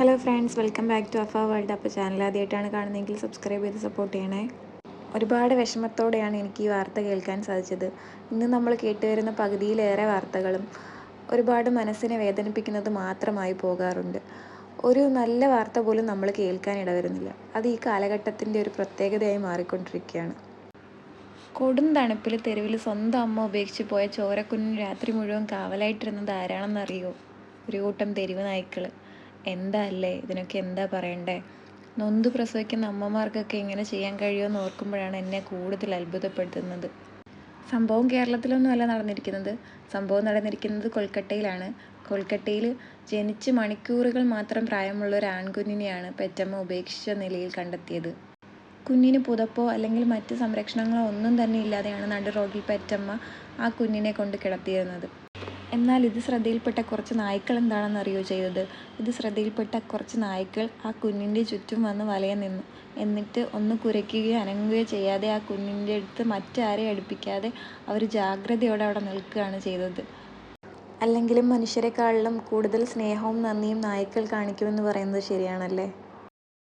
Hello friends, welcome back to അഫ world. അപ്പോൾ channel ആദ്യമായിട്ടാണ് കാണുന്നതെങ്കിൽ സബ്സ്ക്രൈബ് ചെയ്ത് സപ്പോർട്ട് ചെയ്യണേ. ഒരുപാട് വിഷമത്തോടെയാണ് എനിക്ക് ഈ വാർത്ത കേൾക്കാൻ സാധിച്ചത്. ഇന്ന് നമ്മൾ കേട്ടുവരുന്ന പകുതിയിലേറെ വാർത്തകളും ഒരുപാട് മനസ്സിനെ വേദനിപ്പിക്കുന്നത് മാത്രമായി പോകാറുണ്ട്. ഒരു നല്ല വാർത്ത പോലും നമ്മൾ കേൾക്കാൻ ഇടവരുന്നില്ല. അത് ഈ കാലഘട്ടത്തിൻ്റെ ഒരു പ്രത്യേകതയായി മാറിക്കൊണ്ടിരിക്കുകയാണ്. കൊടും തണുപ്പിൽ തെരുവിൽ സ്വന്തം അമ്മ ഉപേക്ഷിച്ച് പോയ ചോരക്കുഞ്ഞിന് രാത്രി മുഴുവൻ കാവലായിട്ടിരുന്നത് ആരാണെന്നറിയോ? ഒരു കൂട്ടം തെരുവ് നായ്ക്കൾ. എന്താ അല്ലേ, ഇതിനൊക്കെ എന്താ പറയണ്ടേ? നൊന്ത് പ്രസവിക്കുന്ന അമ്മമാർക്കൊക്കെ ഇങ്ങനെ ചെയ്യാൻ കഴിയുമെന്ന് ഓർക്കുമ്പോഴാണ് എന്നെ കൂടുതൽ അത്ഭുതപ്പെടുത്തുന്നത്. സംഭവം കേരളത്തിലൊന്നുമല്ല നടന്നിരിക്കുന്നത്. സംഭവം നടന്നിരിക്കുന്നത് കൊൽക്കട്ടയിലാണ്. കൊൽക്കട്ടയിൽ ജനിച്ച് മണിക്കൂറുകൾ മാത്രം പ്രായമുള്ള ഒരു ആൺകുഞ്ഞിനെയാണ് പെറ്റമ്മ ഉപേക്ഷിച്ച നിലയിൽ കണ്ടെത്തിയത്. കുഞ്ഞിന് പുതപ്പോ അല്ലെങ്കിൽ മറ്റ് സംരക്ഷണങ്ങളോ ഒന്നും തന്നെ ഇല്ലാതെയാണ് നടു റോഡിൽ പെറ്റമ്മ ആ കുഞ്ഞിനെ കൊണ്ട് കിടത്തിയിരുന്നത്. എന്നാൽ ഇത് ശ്രദ്ധയിൽപ്പെട്ട കുറച്ച് നായ്ക്കൾ എന്താണെന്നറിയോ ചെയ്തത്? ഇത് ശ്രദ്ധയിൽപ്പെട്ട കുറച്ച് നായ്ക്കൾ ആ കുഞ്ഞിൻ്റെ ചുറ്റും വന്ന് വലയം നിന്നു. എന്നിട്ട് ഒന്ന് കുരയ്ക്കുകയോ അനങ്ങുകയോ ചെയ്യാതെ ആ കുഞ്ഞിൻ്റെ അടുത്ത് മറ്റാരെയും അടുപ്പിക്കാതെ അവർ ജാഗ്രതയോടെ അവിടെ നിൽക്കുകയാണ് ചെയ്തത്. അല്ലെങ്കിലും മനുഷ്യരെക്കാളിലും കൂടുതൽ സ്നേഹവും നന്ദിയും നായ്ക്കൾ കാണിക്കുമെന്ന് പറയുന്നത് ശരിയാണല്ലേ?